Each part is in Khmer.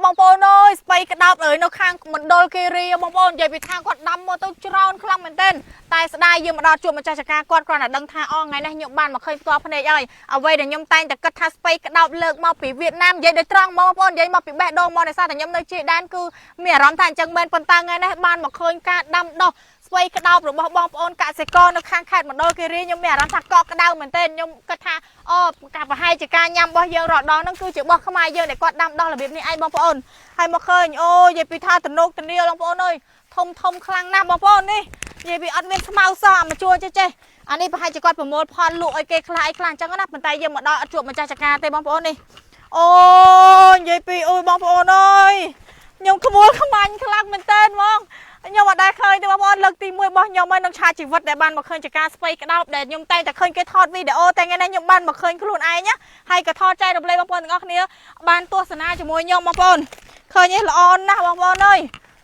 បងប្អូនអើយស្បៃក្តោបអើយនៅខាងមណ្ឌលគិរីបងប្អូននិយាយពីខាងគាត់ដាំមកទៅច្រើនខ្លាំងមែនទែនតែស្ដាយយើងមកដល់ជួបម្ចាស់ចការគាត់គ្រាន់តែដឹងថាអូថ្ងៃនេះខ្ញុំបានមកឃើញផ្ទាល់ភ្នែកហើយអ្វីដែលខ្ញុំតែងតែគិតថាស្បៃក្តោបលើកមកពីវៀតណាមនិយាយដោយត្រង់បងប្អូននិយាយមកពីបេះដូងមកដោយសារតែខ្ញុំនៅជាដែនគឺមានអារម្មណ៍ថាអញ្ចឹងមែនប៉ុន្តែថ្ងៃនេះបានមកឃើញការដាំដុះស្បៃក្តោបរបស់បងប្អូនកសិករនៅខាងខេត្តមណ្ឌលគិរីខ្ញុំមានអារម្មណ៍ថាកក់ក្ដៅមែនទែនខ្ញុំគិតថាអូការប្រហែលជាការញ៉ាំរបស់យើងរដងហ្នឹងគឺជារបស់ខ្មែរយើងដែលគាត់ដាំដុះរបៀបនេះឯងបងប្អូនហើយមកឃើញអូនិយាយពីថាទំនោកទនាបងប្អូនអើយធំខ្លាំងណាស់បងប្អូននេះនិយាយពីអត់មានស្មៅសោះអាមកជួចេះអានេះប្រហែលជាគាត់ប្រមូលផលលក់ឲ្យគេខ្លះអីខ្លះអញ្ចឹងណាប៉ុន្តែយើងមកដល់អត់ជួបម្ចាស់ចការទេបងប្អូននេះអូនិយាយពីអូយបងប្អូនអើយខ្ញុំក្មួយខ្មាញ់ខ្លាំងមែនទែនហ្មងខ្ញុំអត់ដែលឃើញទេបងប្អូនលើកទី1របស់ខ្ញុំហើយក្នុងឆាជីវិតដែលបានមកឃើញចការស្បៃក្តោបដែលខ្ញុំតែងតែឃើញគេថតវីដេអូតែថ្ងៃនេះខ្ញុំបានមកឃើញខ្លួនឯងណាហើយក៏ថតចែករំលែកបងប្អូនទាំងអស់គ្នាបានទស្សនាជាមួយខ្ញុំបងប្អូនឃើញទេល្អណាស់បងប្អូនអើយ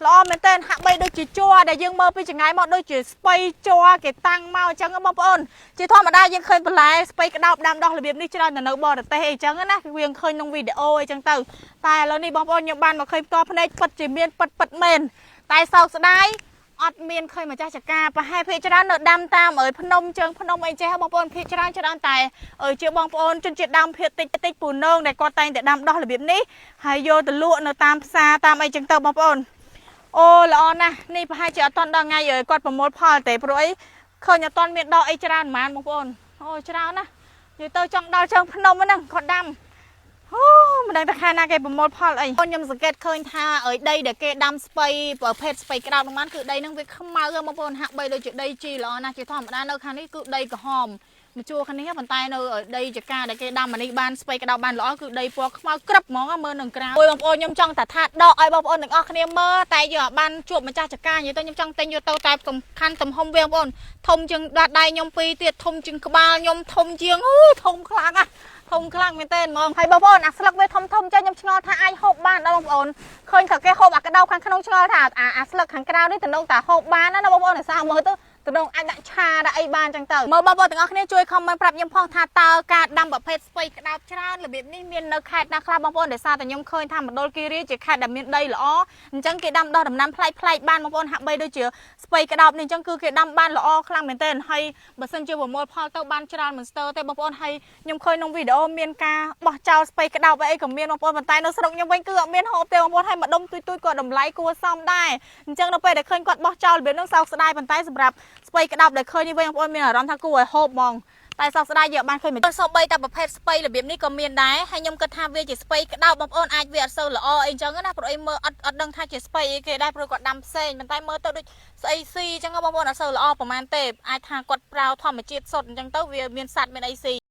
ល្អមែនទែនហាក់បីដូចជាជ័រដែលយើងមើលពីចង្ងាយមកដូចជាស្បៃជ័រគេតាំងមកអញ្ចឹងបងប្អូនជាធម្មតាយើងឃើញបន្លែស្បៃក្តោបដាំដុះរបៀបនេះច្រើននៅបរទេសអីចឹងណាវាឃើញក្នុងវីដេអូអីចឹងទៅតែឥឡូវនេះបងប្អូនខ្ញុំបានមកឃើញផ្ទាល់ភ្នែកពិតជាមានពិតមែនតែសោកស្ដាយអត់មានឃើញម្ចាស់ចការប្រហែលភាគច្រើននៅដាំតាមភ្នំជើងភ្នំអីចេះបងប្អូនភាគច្រើនតែជាបងប្អូនជនជាតិដើមភាគតិចពូនងដែលគាត់តែងតែដាំដុះរបៀបនេះហើយយកទៅលក់នៅតាមផ្សារតាមអីចឹងទៅបងប្អូនអូល្អណាស់នេះប្រហែលជាអត់តន់ដល់ថ្ងៃគាត់ប្រមូលផលទេព្រោះអីឃើញអត់តន់មានដកអីច្រើនហ្មងបងប្អូនអូច្រើនណាស់និយាយទៅចង់ដល់ជើងភ្នំហ្នឹងគាត់ដាំអូមិនដឹងថាខាងណាគេប្រមូលផលអីខ្ញុំសង្កេតឃើញថាដីដែលគេដាំស្បៃប្រភេទស្បៃក្តោបហ្នឹងគឺដីហ្នឹងវាខ្មៅបងប្អូនហាក់បីដូចជាដីជីល្អណាស់ជាធម្មតានៅខាងនេះគឺដីក្រហមមកជួខាងនេះប៉ុន្តែនៅដីចកាដែលគេដាំអានេះបានស្បៃក្តោបបានល្អគឺដីពណ៌ខ្មៅក្រឹបហ្មងមើលនឹងក្រៅបងប្អូនខ្ញុំចង់តែថាដកឲ្យបងប្អូនទាំងអស់គ្នាមើលតែយើងអាចបានជួបម្ចាស់ចកានិយាយទៅខ្ញុំចង់ទិញយកទៅតែសំខាន់ទំហំវាបងប្អូនធំជាងដាត់ដៃខ្ញុំពីរទៀតធំជាងក្បាលខ្ញុំធំជាងធំខ្លាំងណាស់ធំខ្លាំងមែនទែនហ្មងហើយបងប្អូនអាស្លឹកវាធំចឹងខ្ញុំឆ្ងល់ថាអាចហូបបានដល់បងប្អូនឃើញថាគេហូបអាក្តោបខាងក្នុងឆ្ងល់ថាអាស្លឹកខាងក្រៅនេះតំណងតាហូបបានណាបងប្អូនអាសាមើលទៅតំណងអាចដាក់ឆាដាក់អីបានចឹងទៅមើលបងប្អូនទាំងអស់គ្នាជួយខមមិនប្រាប់ខ្ញុំផងថាតើការដាំប្រភេទស្បៃក្តោបច្រើនរបៀបនេះមាននៅខេត្តណាខ្លះបងប្អូនដោយសារតែខ្ញុំឃើញថាមណ្ឌលគិរីជាខេត្តដែលមានដីល្អអញ្ចឹងគេដាំដុះដំណាំប្លែកបានបងប្អូនហាក់បីដូចជាស្បៃក្តោបនេះអញ្ចឹងគឺគេដាំបានល្អខ្លាំងមែនទែនហើយបើសិនជាប្រមូលផលទៅបានច្រើនមិនស្ទើរទេបងប្អូនហើយខ្ញុំឃើញក្នុងវីដេអូមានការបោះចោលស្បៃក្តោបអីក៏មានបងប្អូនប៉ុន្តែនៅស្រុកខ្ញុំវិញគឺអត់មានហូបទេបងប្អូនហើយម្ដុំទួយក៏តម្លៃគួរសមដែរអញ្ចឹងនៅពេលដែលឃើញគាត់បោះចោលរបៀបហ្នឹងសោកស្ដាយប៉ុន្តែសម្រាប់ស្បៃក្តោបដែលឃើញនេះវិញបងប្អូនមានអារម្មណ៍ថាគួរឲ្យហូបហ្មងតែសោកស្ដាយយើងបានឃើញមិនសូម្បីតែប្រភេទស្បៃរបៀបនេះក៏មានដែរហើយខ្ញុំគិតថាវាជាស្បៃក្តោបបងប្អូនអាចវាអត់សូវល្អអីចឹងណាព្រោះអីមើលអត់ដឹងថាជាស្បៃអីគេដែរព្រោះគាត់ដាំផ្សេងប៉ុន្តែមើលទៅដូចស្អីស៊ីចឹងបងប្អូនអត់សូវល្អប្រហែលទេអាចថាគាត់ប្រើធម្មជាតិសុទ្ធអញ្ចឹងទៅវាមានសត្វមានអីស៊ី